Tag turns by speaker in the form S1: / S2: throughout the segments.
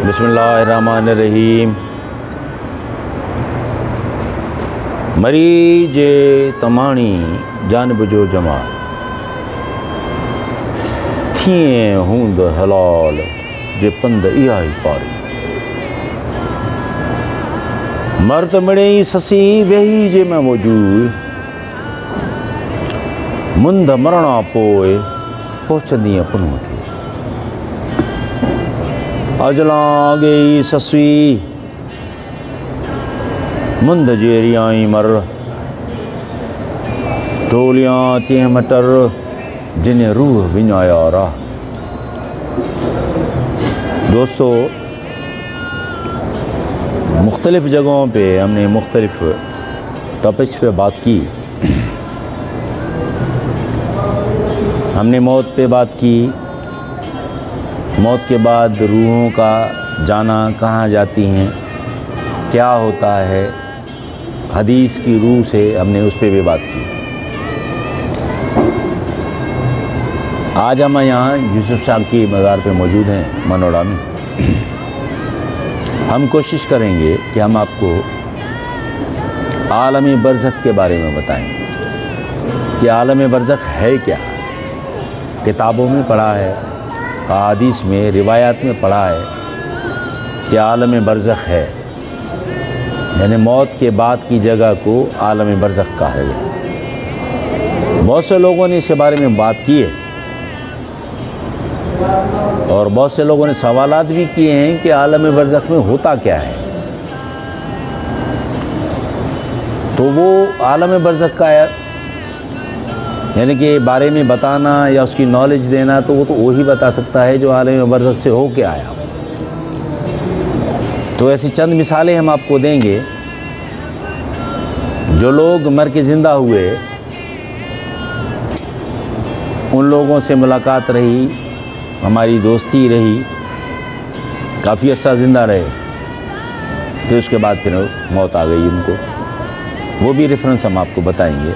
S1: بسم اللہ الرحمن الرحیم۔ مریج تمانی جانب جو جمع تھیں ہوند حلال جے پند ایا ہی پاری۔ مرد مڑے سسی وہی جے میں موجود مند مرنا پوئے پہنچندی پنوں کے اجلاں گئی سسوی مند جیریاں مر ٹولیاں تیں مٹر جنہیں روح ونایا راہ۔ دوستو، مختلف جگہوں پہ ہم نے مختلف ٹاپکس پہ بات کی۔ ہم نے موت پہ بات کی، موت کے بعد روحوں کا جانا کہاں جاتی ہیں، کیا ہوتا ہے، حدیث کی روح سے ہم نے اس پہ بھی بات کی۔ آج ہم یہاں یوسف صاحب کی مزار پہ موجود ہیں منوڑا میں۔ ہم کوشش کریں گے کہ ہم آپ کو عالم برزخ کے بارے میں بتائیں کہ عالم برزخ ہے کیا۔ کتابوں میں پڑھا ہے، احادیث میں، روایات میں پڑھا ہے کہ عالم برزخ ہے، یعنی موت کے بعد کی جگہ کو عالم برزخ کہا گیا۔ بہت سے لوگوں نے اس کے بارے میں بات کی ہے اور بہت سے لوگوں نے سوالات بھی کیے ہیں کہ عالم برزخ میں ہوتا کیا ہے۔ تو وہ عالم برزخ کا ہے، یعنی کہ بارے میں بتانا یا اس کی نالج دینا تو وہ تو وہی بتا سکتا ہے جو عالم برزخ سے ہو کے آیا۔ تو ایسی چند مثالیں ہم آپ کو دیں گے۔ جو لوگ مر کے زندہ ہوئے، ان لوگوں سے ملاقات رہی، ہماری دوستی رہی، کافی عرصہ زندہ رہے، پھر اس کے بعد پھر موت آ گئی ان کو، وہ بھی ریفرنس ہم آپ کو بتائیں گے۔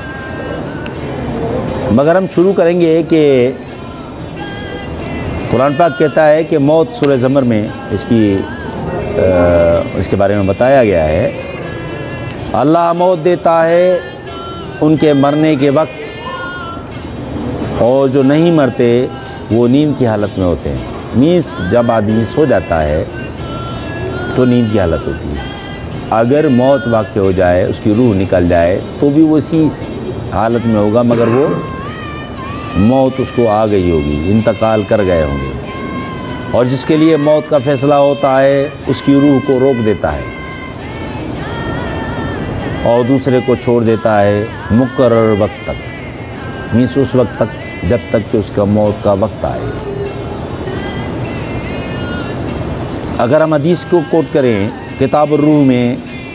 S1: مگر ہم شروع کریں گے کہ قرآن پاک کہتا ہے کہ موت سورہ زمر میں اس کے بارے میں بتایا گیا ہے، اللہ موت دیتا ہے ان کے مرنے کے وقت، اور جو نہیں مرتے وہ نیند کی حالت میں ہوتے ہیں۔ مینس جب آدمی سو جاتا ہے تو نیند کی حالت ہوتی ہے۔ اگر موت واقع ہو جائے، اس کی روح نکل جائے تو بھی وہ اسی حالت میں ہوگا، مگر وہ موت اس کو آ گئی ہوگی، انتقال کر گئے ہوں گے۔ اور جس کے لیے موت کا فیصلہ ہوتا ہے اس کی روح کو روک دیتا ہے اور دوسرے کو چھوڑ دیتا ہے مقرر وقت تک، مینس اس وقت تک جب تک کہ اس کا موت کا وقت آئے۔ اگر ہم حدیث کو کوٹ کریں، کتاب الروح میں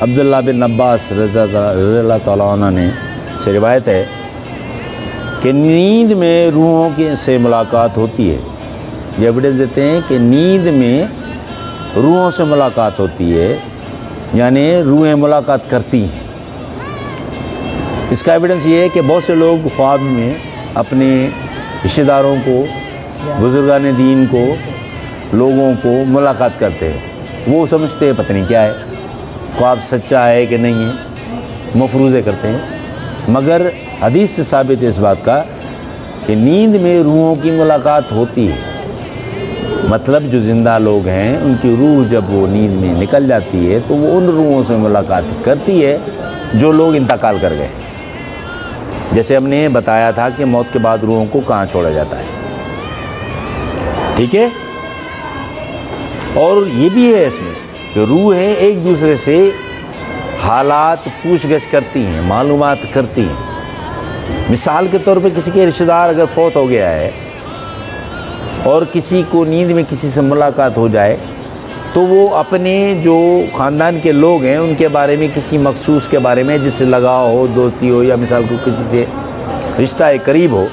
S1: عبداللہ بن عباس رضی اللہ تعالیٰ عنہ نے سے روایت ہے کہ نیند میں روحوں سے ملاقات ہوتی ہے۔ یہ ایویڈنس دیتے ہیں کہ نیند میں روحوں سے ملاقات ہوتی ہے، یعنی روحیں ملاقات کرتی ہیں۔ اس کا ایویڈنس یہ ہے کہ بہت سے لوگ خواب میں اپنے رشتہ داروں کو، بزرگان دین کو، لوگوں کو ملاقات کرتے ہیں۔ وہ سمجھتے ہیں پتہ نہیں کیا ہے، خواب سچا ہے کہ نہیں ہے، مفروضے کرتے ہیں۔ مگر حدیث سے ثابت ہے اس بات کا کہ نیند میں روحوں کی ملاقات ہوتی ہے۔ مطلب جو زندہ لوگ ہیں ان کی روح جب وہ نیند میں نکل جاتی ہے تو وہ ان روحوں سے ملاقات کرتی ہے جو لوگ انتقال کر گئے۔ جیسے ہم نے بتایا تھا کہ موت کے بعد روحوں کو کہاں چھوڑا جاتا ہے، ٹھیک ہے؟ اور یہ بھی ہے اس میں کہ روحیں ایک دوسرے سے حالات پوچھ گچھ کرتی ہیں، معلومات کرتی ہیں۔ مثال کے طور پہ کسی کے رشتہ دار اگر فوت ہو گیا ہے اور کسی کو نیند میں کسی سے ملاقات ہو جائے تو وہ اپنے جو خاندان کے لوگ ہیں ان کے بارے میں، کسی مخصوص کے بارے میں جس سے لگاؤ ہو، دوستی ہو، یا مثال کو کسی سے رشتہ قریب ہو،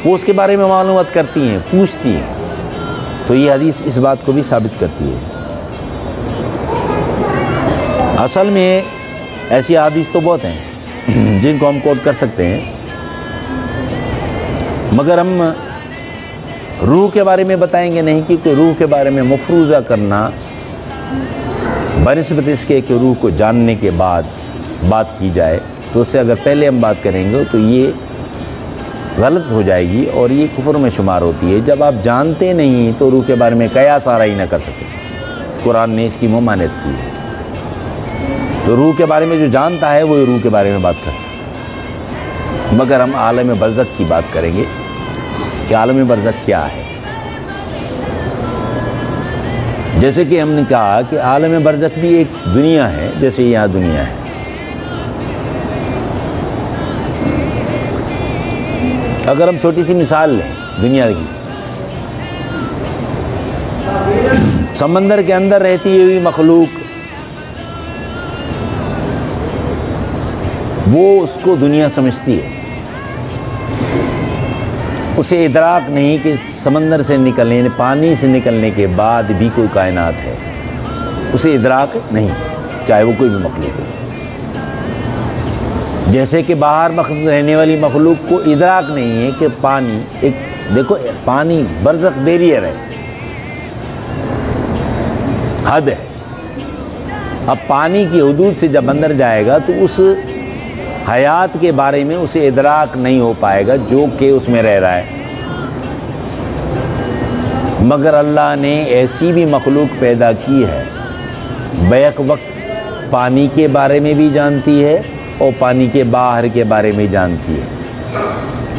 S1: وہ اس کے بارے میں معلومات کرتی ہیں، پوچھتی ہیں۔ تو یہ حدیث اس بات کو بھی ثابت کرتی ہے۔ اصل میں ایسی حدیث تو بہت ہیں جن کو ہم کوٹ کر سکتے ہیں، مگر ہم روح کے بارے میں بتائیں گے نہیں، کیونکہ روح کے بارے میں مفروضہ کرنا بنسبت اس کے کہ روح کو جاننے کے بعد بات کی جائے تو اس سے اگر پہلے ہم بات کریں گے تو یہ غلط ہو جائے گی اور یہ کفر میں شمار ہوتی ہے۔ جب آپ جانتے نہیں تو روح کے بارے میں قیاس آرائی نہ کر سکتے، قرآن نے اس کی ممانعت کی ہے۔ تو روح کے بارے میں جو جانتا ہے وہ روح کے بارے میں بات کر سکتا ہے، مگر ہم عالم برزخ کی بات کریں گے کہ عالم برزخ کیا ہے۔ جیسے کہ ہم نے کہا کہ عالم برزخ بھی ایک دنیا ہے جیسے یہاں دنیا ہے۔ اگر ہم چھوٹی سی مثال لیں دنیا کی، سمندر کے اندر رہتی ہوئی مخلوق وہ اس کو دنیا سمجھتی ہے، اسے ادراک نہیں کہ سمندر سے نکلنے، پانی سے نکلنے کے بعد بھی کوئی کائنات ہے، اسے ادراک نہیں، چاہے وہ کوئی بھی مخلوق ہو۔ جیسے کہ باہر رہنے والی مخلوق کو ادراک نہیں ہے کہ پانی ایک، دیکھو پانی برزخ بیریئر ہے، حد ہے۔ اب پانی کی حدود سے جب اندر جائے گا تو اس حیات کے بارے میں اسے ادراک نہیں ہو پائے گا جو کہ اس میں رہ رہا ہے۔ مگر اللہ نے ایسی بھی مخلوق پیدا کی ہے بیک وقت پانی کے بارے میں بھی جانتی ہے اور پانی کے باہر کے بارے میں جانتی ہے۔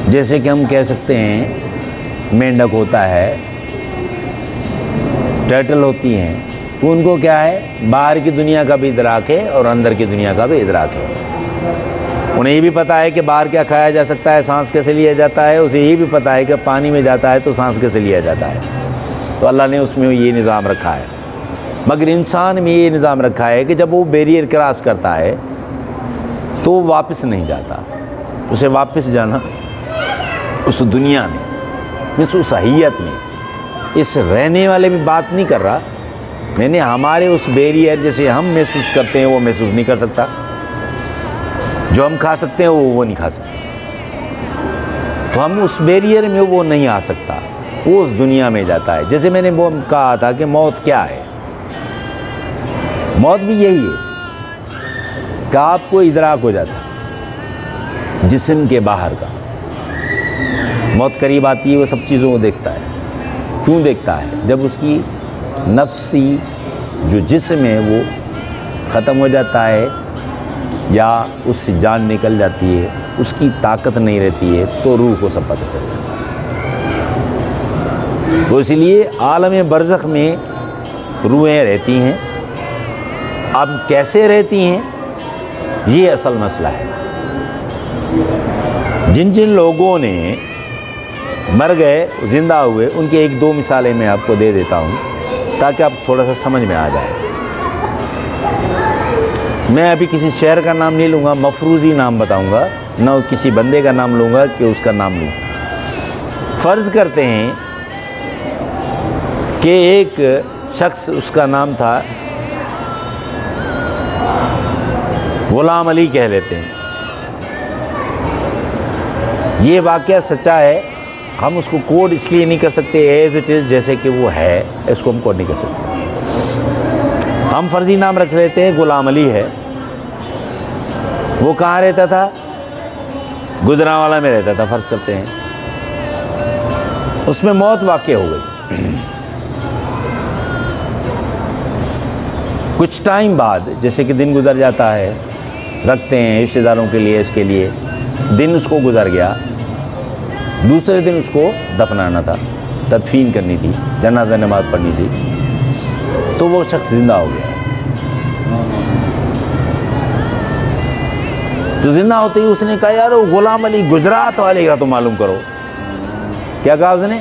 S1: جیسے کہ ہم کہہ سکتے ہیں مینڈک ہوتا ہے، ٹرٹل ہوتی ہیں، تو ان کو کیا ہے، باہر کی دنیا کا بھی ادراک ہے اور اندر کی دنیا کا بھی ادراک ہے۔ انہیں یہ بھی پتہ ہے کہ باہر کیا کھایا جا سکتا ہے، سانس کیسے لیا جاتا ہے، اسے یہ بھی پتہ ہے کہ پانی میں جاتا ہے تو سانس کیسے لیا جاتا ہے۔ تو اللہ نے اس میں یہ نظام رکھا ہے۔ مگر انسان میں یہ نظام رکھا ہے کہ جب وہ بیریئر کراس کرتا ہے تو وہ واپس نہیں جاتا، اسے واپس جانا اس دنیا میں، اس صحیحیت میں، اس رہنے والے میں بات نہیں کر رہا میں نے، ہمارے اس بیریئر جیسے ہم محسوس کرتے ہیں وہ محسوس نہیں کر سکتا، جو ہم کھا سکتے ہیں وہ نہیں کھا سکتا، تو ہم اس بیریئر میں وہ نہیں آ سکتا، وہ اس دنیا میں جاتا ہے۔ جیسے میں نے وہ کہا تھا کہ موت کیا ہے، موت بھی یہی ہے کہ آپ کو ادراک ہو جاتا ہے جسم کے باہر کا، موت قریب آتی ہے وہ سب چیزوں کو دیکھتا ہے۔ کیوں دیکھتا ہے؟ جب اس کی نفسی جو جسم ہے وہ ختم ہو جاتا ہے یا اس سے جان نکل جاتی ہے، اس کی طاقت نہیں رہتی ہے، تو روح کو سب پتہ چل جاتا ہے۔ تو اسی لیے عالم برزخ میں روحیں رہتی ہیں۔ اب کیسے رہتی ہیں یہ اصل مسئلہ ہے۔ جن جن لوگوں نے مر گئے زندہ ہوئے ان کے ایک دو مثالیں میں آپ کو دے دیتا ہوں تاکہ آپ تھوڑا سا سمجھ میں آ جائے۔ میں ابھی کسی شہر کا نام نہیں لوں گا، مفروضی نام بتاؤں گا، نہ کسی بندے کا نام لوں گا کہ اس کا نام لوں۔ فرض کرتے ہیں کہ ایک شخص، اس کا نام تھا غلام علی کہہ لیتے ہیں۔ یہ واقعہ سچا ہے، ہم اس کو کوڈ اس لیے نہیں کر سکتے ایز اٹ از، جیسے کہ وہ ہے اس کو ہم کوڈ نہیں کر سکتے۔ ہم فرضی نام رکھ لیتے ہیں غلام علی ہے۔ وہ کہاں رہتا تھا؟ گجرانوالا میں رہتا تھا، فرض کرتے ہیں۔ اس میں موت واقع ہو گئی۔ کچھ ٹائم بعد، جیسے کہ دن گزر جاتا ہے، رکھتے ہیں رشتہ داروں کے لیے، اس کے لیے دن اس کو گزر گیا، دوسرے دن اس کو دفنانا تھا، تدفین کرنی تھی، جنازہ نماز پڑھنی تھی، تو وہ شخص زندہ ہو گیا۔ تو زندہ ہوتے ہی اس نے کہا یار وہ غلام علی گجرات والے کا تو معلوم کرو۔ کیا کہا اس نے؟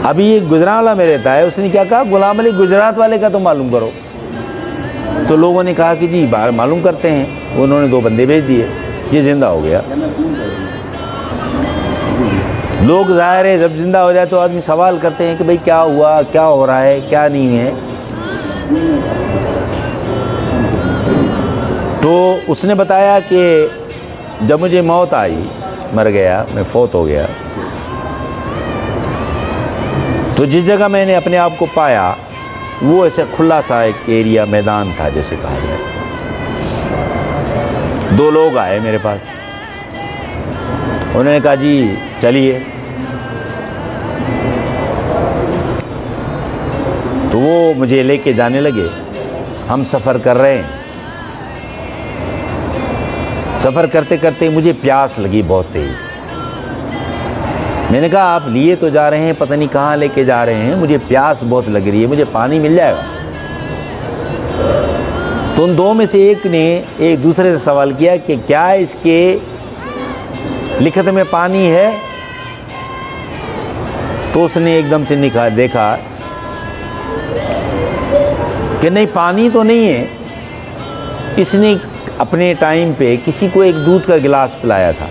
S1: ابھی یہ گجرانوالا میں رہتا ہے، اس نے کیا کہا؟ غلام علی گجرات والے کا تو معلوم کرو۔ تو لوگوں نے کہا کہ جی بار معلوم کرتے ہیں۔ انہوں نے 2 بندے بھیج دیے، یہ زندہ ہو گیا۔ لوگ ظاہر ہے جب زندہ ہو جائے تو آدمی سوال کرتے ہیں کہ بھئی کیا ہوا، کیا ہو رہا ہے، کیا نہیں ہے۔ تو اس نے بتایا کہ جب مجھے موت آئی، مر گیا، میں فوت ہو گیا، تو جس جگہ میں نے اپنے آپ کو پایا وہ ایسے کھلا سا ایک ایریا میدان تھا جیسے کہا جائے. 2 لوگ آئے میرے پاس. انہوں نے کہا جی چلیے. تو وہ مجھے لے کے جانے لگے. ہم سفر کر رہے ہیں. سفر کرتے کرتے مجھے پیاس لگی بہت تیز. میں نے کہا آپ لیے تو جا رہے ہیں, پتہ نہیں کہاں لے کے جا رہے ہیں, مجھے پیاس بہت لگ رہی ہے, مجھے پانی مل جائے گا؟ تو ان 2 میں سے ایک نے ایک دوسرے سے سوال کیا کہ کیا اس کے لکھت میں پانی ہے؟ تو اس نے ایک دم سے دیکھا کہ نہیں, پانی تو نہیں ہے. اس نے اپنے ٹائم پہ کسی کو ایک دودھ کا گلاس پلایا تھا,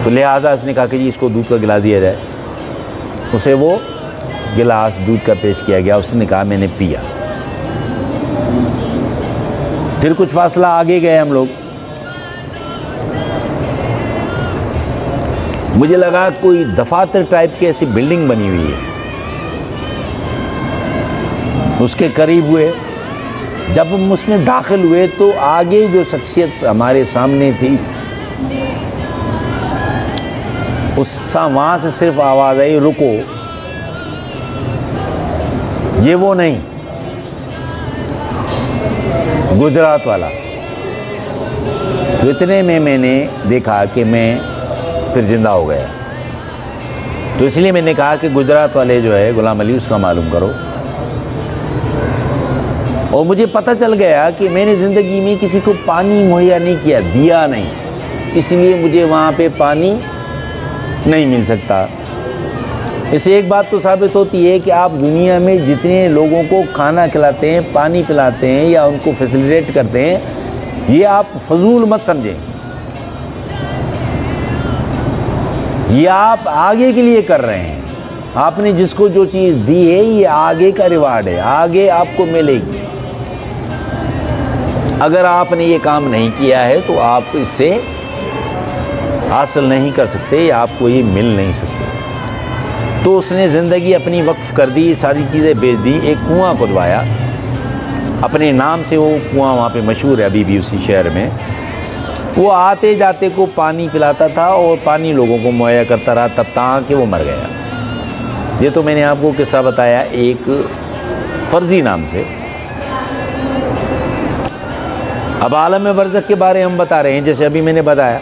S1: تو لہٰذا اس نے کہا کہ جی اس کو دودھ کا گلاس دیا جائے. اسے وہ گلاس دودھ کا پیش کیا گیا. اس نے کہا میں نے پیا. پھر کچھ فاصلہ آگے گئے ہم لوگ. مجھے لگا کوئی دفاتر ٹائپ کی ایسی بلڈنگ بنی ہوئی ہے. اس کے قریب ہوئے. جب ہم اس میں داخل ہوئے تو آگے جو شخصیت ہمارے سامنے تھی, وہاں سے صرف آواز آئی رکو. یہ وہ نہیں, گجرات والا. تو اتنے میں نے دیکھا کہ میں پھر زندہ ہو گیا. تو اس لیے میں نے کہا کہ گجرات والے جو ہے غلام علی, اس کا معلوم کرو. اور مجھے پتہ چل گیا کہ میں نے زندگی میں کسی کو پانی مہیا نہیں کیا, دیا نہیں, اس لیے مجھے وہاں پہ پانی نہیں مل سکتا. اس سے ایک بات تو ثابت ہوتی ہے کہ آپ دنیا میں جتنے لوگوں کو کھانا کھلاتے ہیں, پانی پلاتے ہیں یا ان کو فیسیلیٹیٹ کرتے ہیں, یہ آپ فضول مت سمجھیں. یہ آپ آگے کے لیے کر رہے ہیں. آپ نے جس کو جو چیز دی ہے یہ آگے کا ریوارڈ ہے, آگے آپ کو ملے گی. اگر آپ نے یہ کام نہیں کیا ہے تو آپ اس سے حاصل نہیں کر سکتے یا آپ کو یہ مل نہیں سکتے. تو اس نے زندگی اپنی وقف کر دی, ساری چیزیں بیچ دیں. ایک کنواں کھدوایا اپنے نام سے. وہ کنواں وہاں پہ مشہور ہے ابھی بھی اسی شہر میں. وہ آتے جاتے کو پانی پلاتا تھا اور پانی لوگوں کو مہیا کرتا رہا تب تک کہ وہ مر گیا. یہ تو میں نے آپ کو قصہ بتایا ایک فرضی نام سے. اب عالم برزخ کے بارے ہم بتا رہے ہیں. جیسے ابھی میں نے بتایا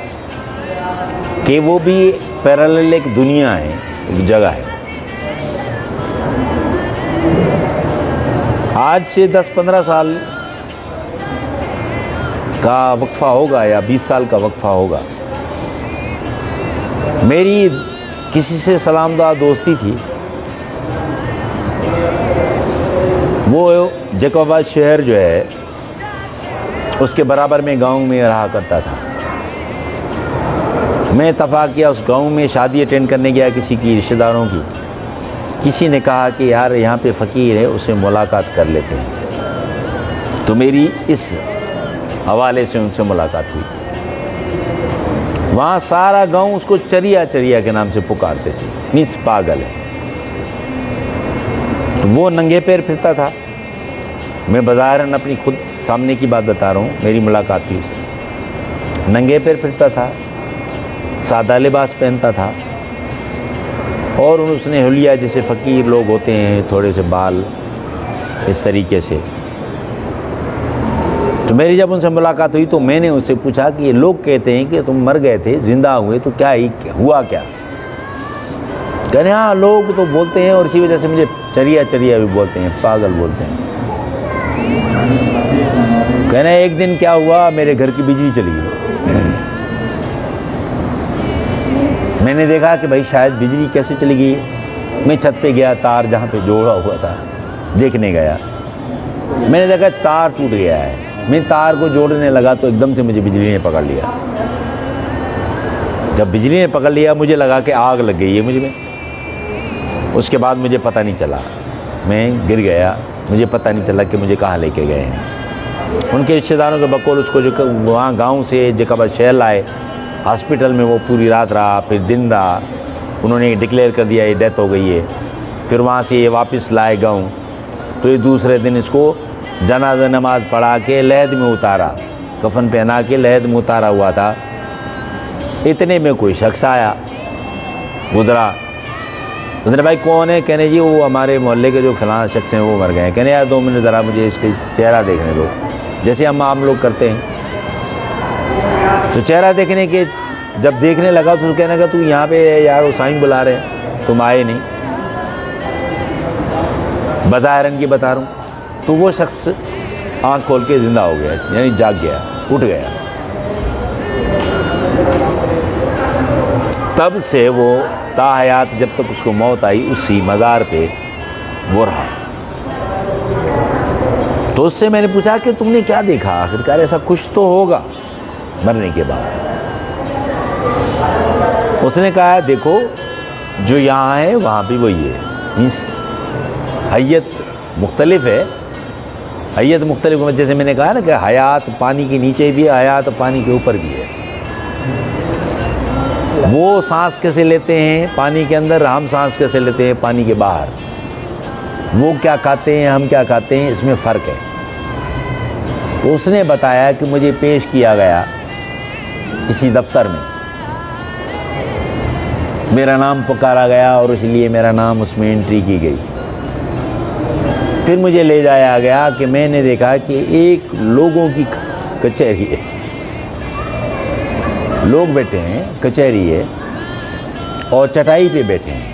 S1: کہ وہ بھی پیرالل ایک دنیا ہے, ایک جگہ ہے. آج سے 10-15 سال کا وقفہ ہوگا یا 20 سال کا وقفہ ہوگا. میری کسی سے سلام دعا دوستی تھی. وہ جیکب آباد شہر جو ہے اس کے برابر میں گاؤں میں رہا کرتا تھا. میں اتفاق کیا اس گاؤں میں شادی اٹینڈ کرنے گیا کسی کی, رشتہ داروں کی. کسی نے کہا کہ یار یہاں پہ فقیر ہے, اس سے ملاقات کر لیتے ہیں. تو میری اس حوالے سے ان سے ملاقات ہوئی. وہاں سارا گاؤں اس کو چریا چریا کے نام سے پکارتے تھے, مینس پاگل ہے. تو وہ ننگے پیر پھرتا تھا. میں بظاہراً اپنی خود سامنے کی بات بتا رہا ہوں, میری ملاقات تھی اسے. ننگے پیر پھرتا تھا, سادہ لباس پہنتا تھا, اور اس نے حلیہ جیسے فقیر لوگ ہوتے ہیں, تھوڑے سے بال اس طریقے سے. تو میری جب ان سے ملاقات ہوئی تو میں نے ان سے پوچھا کہ یہ لوگ کہتے ہیں کہ تم مر گئے تھے, زندہ ہوئے, تو کیا ہوا کیا؟ کہنے ہاں لوگ تو بولتے ہیں, اور اسی وجہ سے مجھے چریا چریا بھی بولتے ہیں, پاگل بولتے ہیں. کہنا ایک دن کیا ہوا, میرے گھر کی بجلی چلی گئی. میں نے دیکھا کہ بھائی شاید بجلی کیسے چلی گئی. میں چھت پہ گیا, تار جہاں پہ جوڑا ہوا تھا دیکھنے گیا. میں نے دیکھا تار ٹوٹ گیا ہے. میں تار کو جوڑنے لگا تو ایک دم سے مجھے بجلی نے پکڑ لیا. جب بجلی نے پکڑ لیا مجھے لگا کہ آگ لگ گئی ہے مجھ میں. اس کے بعد مجھے پتہ نہیں چلا, میں گر گیا. مجھے پتہ نہیں چلا کہ مجھے کہاں لے کے گئے ہیں. ان کے رشتہ داروں کے بقول اس کو جو وہاں گاؤں سے جیکب آباد شہر لائے. ہاسپٹل میں وہ پوری رات رہا, پھر دن رہا. انہوں نے ڈکلیئر کر دیا یہ ڈیتھ ہو گئی ہے. پھر وہاں سے یہ واپس لائے گاؤں، تو یہ دوسرے دن اس کو جنازہ نماز پڑھا کے لحد میں اتارا، کفن پہنا کے لحد میں اتارا ہوا تھا۔ اتنے میں کوئی شخص آیا، گزرا، اس نے بھائی کون ہے؟ کہنے جی وہ ہمارے محلے کے جو فلاں شخص ہیں وہ مر گئے ہیں۔ کہنے یار 2 منٹ ذرا مجھے اس کا چہرہ دیکھنے دو، جیسے ہم عام لوگ کرتے ہیں۔ تو چہرہ دیکھنے کے جب دیکھنے لگا تو کہنے لگا تو یہاں پہ یار حسین بلا رہے ہیں، تم آئے نہیں، بظاہر ان کی بتا رہا ہوں۔ تو وہ شخص آنکھ کھول کے زندہ ہو گیا، یعنی جاگ گیا، اٹھ گیا۔ تب سے وہ تا حیات جب تک اس کو موت آئی اسی مزار پہ وہ رہا۔ تو اس سے میں نے پوچھا کہ تم نے کیا دیکھا؟ آخرکار ایسا کچھ تو ہوگا مرنے کے بعد۔ اس نے کہا دیکھو جو یہاں ہے وہاں بھی وہی ہے، مینس حیت مختلف ہے، حیت مختلف، جیسے میں نے کہا نا کہ حیات پانی کے نیچے بھی ہے، حیات پانی کے اوپر بھی ہے۔ وہ سانس کیسے لیتے ہیں پانی کے اندر، ہم سانس کیسے لیتے ہیں پانی کے باہر، وہ کیا کھاتے ہیں ہم کیا کھاتے ہیں، اس میں فرق ہے۔ اس نے بتایا کہ مجھے پیش کیا گیا کسی دفتر میں، میرا نام پکارا گیا اور اس لیے میرا نام اس میں انٹری کی گئی۔ پھر مجھے لے جایا گیا کہ میں نے دیکھا کہ ایک لوگوں کی کچہری ہے، لوگ بیٹھے ہیں، کچہری ہے اور چٹائی پہ بیٹھے ہیں،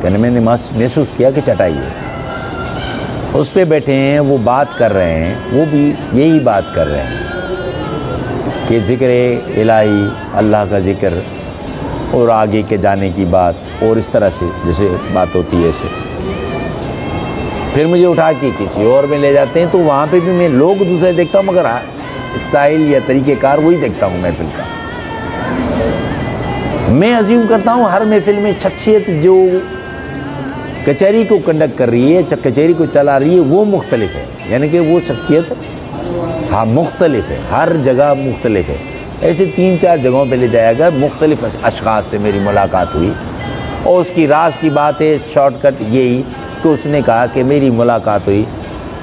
S1: کہنے میں نے محسوس کیا کہ چٹائی ہے، اس پہ بیٹھے ہیں، وہ بات کر رہے ہیں، وہ بھی یہی بات کر رہے ہیں کہ ذکر الہی، اللہ کا ذکر اور آگے کے جانے کی بات، اور اس طرح سے جیسے بات ہوتی ہے ایسے۔ پھر مجھے اٹھا کے کسی اور میں لے جاتے ہیں، تو وہاں پہ بھی میں لوگ دوسرے دیکھتا ہوں مگر اسٹائل یا طریقہ کار وہی دیکھتا ہوں محفل کا۔ میں عزیوم کرتا ہوں ہر محفل میں شخصیت جو کچہری کو کنڈکٹ کر رہی ہے، کچہری کو چلا رہی ہے، وہ مختلف ہے، یعنی کہ وہ شخصیت ہاں مختلف ہے، ہر جگہ مختلف ہے۔ ایسے 3-4 جگہوں پہ لے جایا گیا، مختلف اشخاص سے میری ملاقات ہوئی، اور اس کی راز کی بات ہے شارٹ کٹ یہی کہ اس نے کہا کہ میری ملاقات ہوئی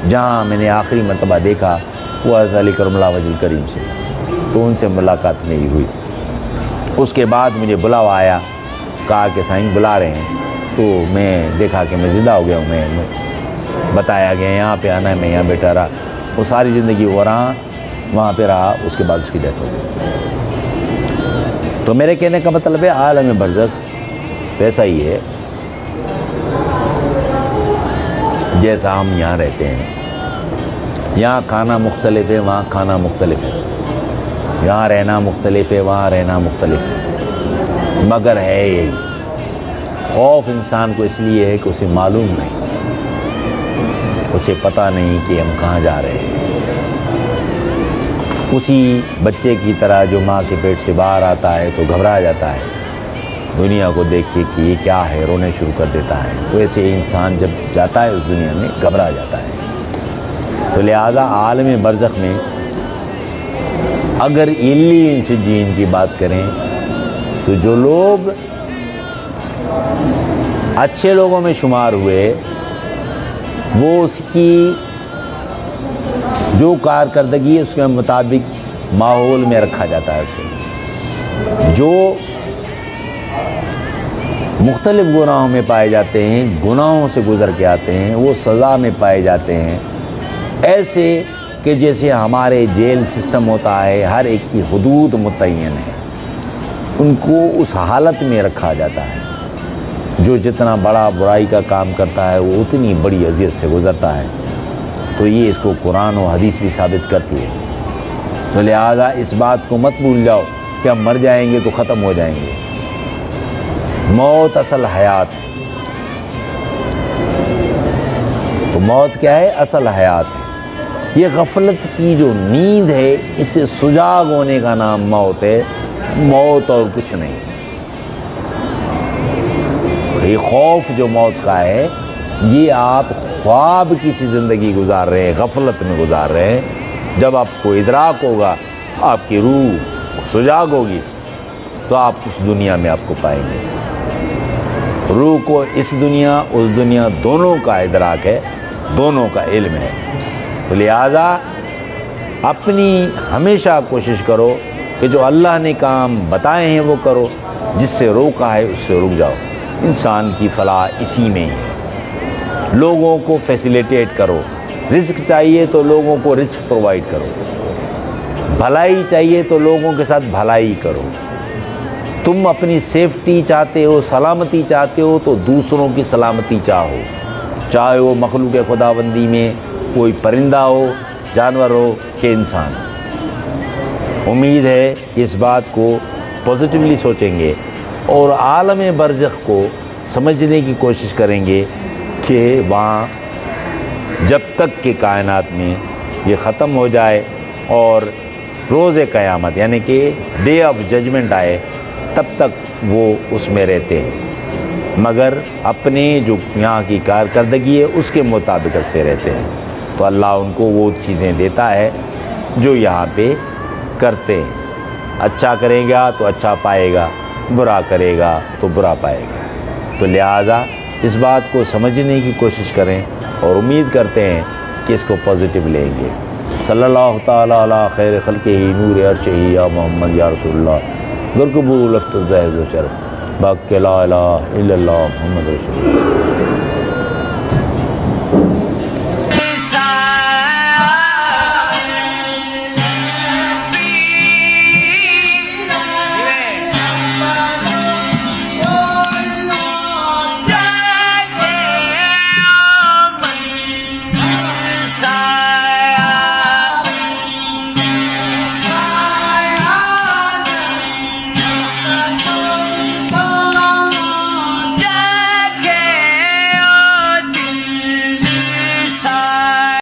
S1: جہاں میں نے آخری مرتبہ دیکھا وہ حضرت علی کرم اللہ وجہ الکریم سے، تو ان سے ملاقات میری ہوئی۔ اس کے بعد مجھے بلاوا آیا، کہا کہ سائیں بلا رہے ہیں، تو میں دیکھا کہ میں زندہ ہو گیا ہوں، میں بتایا گیا یہاں پہ آنا ہے، میں یہاں بیٹھا رہا، وہ ساری زندگی وہ رہا، وہاں پہ رہا، اس کے بعد اس کی ڈیتھ ہو گئی۔ تو میرے کہنے کا مطلب ہے عالم برزخ ویسا ہی ہے جیسا ہم یہاں رہتے ہیں، یہاں کھانا مختلف ہے، وہاں کھانا مختلف ہے، یہاں رہنا مختلف ہے، وہاں رہنا مختلف ہے، مگر ہے یہی۔ خوف انسان کو اس لیے ہے کہ اسے معلوم نہیں، اسے پتہ نہیں کہ ہم کہاں جا رہے ہیں۔ اسی بچے کی طرح جو ماں کے پیٹ سے باہر آتا ہے تو گھبرا جاتا ہے دنیا کو دیکھ کے کہ یہ کیا ہے، رونے شروع کر دیتا ہے، تو ایسے انسان جب جاتا ہے اس دنیا میں گھبرا جاتا ہے۔ تو لہٰذا عالم برزخ میں اگر علی سے جین کی بات کریں تو جو لوگ اچھے لوگوں میں شمار ہوئے وہ اس کی جو کارکردگی ہے اس کے مطابق ماحول میں رکھا جاتا ہے اسے۔ جو مختلف گناہوں میں پائے جاتے ہیں، گناہوں سے گزر کے آتے ہیں، وہ سزا میں پائے جاتے ہیں، ایسے کہ جیسے ہمارے جیل سسٹم ہوتا ہے، ہر ایک کی حدود متعین ہے، ان کو اس حالت میں رکھا جاتا ہے۔ جو جتنا بڑا برائی کا کام کرتا ہے وہ اتنی بڑی اذیت سے گزرتا ہے۔ تو یہ اس کو قرآن و حدیث بھی ثابت کرتی ہے۔ تو لہٰذا اس بات کو مت بھول جاؤ کہ ہم مر جائیں گے تو ختم ہو جائیں گے۔ موت اصل حیات ہے۔ تو موت کیا ہے؟ اصل حیات ہے۔ یہ غفلت کی جو نیند ہے اس سے سجاگ ہونے کا نام موت ہے، موت اور کچھ نہیں۔ یہ خوف جو موت کا ہے، یہ آپ خواب کی سی زندگی گزار رہے ہیں، غفلت میں گزار رہے ہیں۔ جب آپ کو ادراک ہوگا، آپ کی روح سجاگ ہوگی، تو آپ اس دنیا میں آپ کو پائیں گے۔ روح کو اس دنیا دونوں کا ادراک ہے، دونوں کا علم ہے۔ تو لہٰذا اپنی ہمیشہ کوشش کرو کہ جو اللہ نے کام بتائے ہیں وہ کرو، جس سے روکا ہے اس سے رک جاؤ۔ انسان کی فلاح اسی میں ہے۔ لوگوں کو فیسیلیٹیٹ کرو، رزق چاہیے تو لوگوں کو رزق پرووائڈ کرو، بھلائی چاہیے تو لوگوں کے ساتھ بھلائی کرو۔ تم اپنی سیفٹی چاہتے ہو، سلامتی چاہتے ہو تو دوسروں کی سلامتی چاہو، چاہے وہ مخلوق خداوندی میں کوئی پرندہ ہو، جانور ہو کہ انسان۔ امید ہے کہ اس بات کو پازیٹیولی سوچیں گے اور عالم برزخ کو سمجھنے کی کوشش کریں گے کہ وہاں جب تک کہ کائنات میں یہ ختم ہو جائے اور روز قیامت یعنی کہ ڈے آف ججمنٹ آئے تب تک وہ اس میں رہتے ہیں، مگر اپنے جو یہاں کی کارکردگی ہے اس کے مطابق سے رہتے ہیں۔ تو اللہ ان کو وہ چیزیں دیتا ہے جو یہاں پہ کرتے ہیں۔ اچھا کرے گا تو اچھا پائے گا، برا کرے گا تو برا پائے گا۔ تو لہٰذا اس بات کو سمجھنے کی کوشش کریں اور امید کرتے ہیں کہ اس کو پازیٹیو لیں گے۔ صلی اللہ تعالیٰ علی خیر خلقہ نور عرشہ یا محمد یا رسول اللہ گرکبو لفظ زہر و شرف باقی لا الہ الا اللہ محمد رسول اللہ۔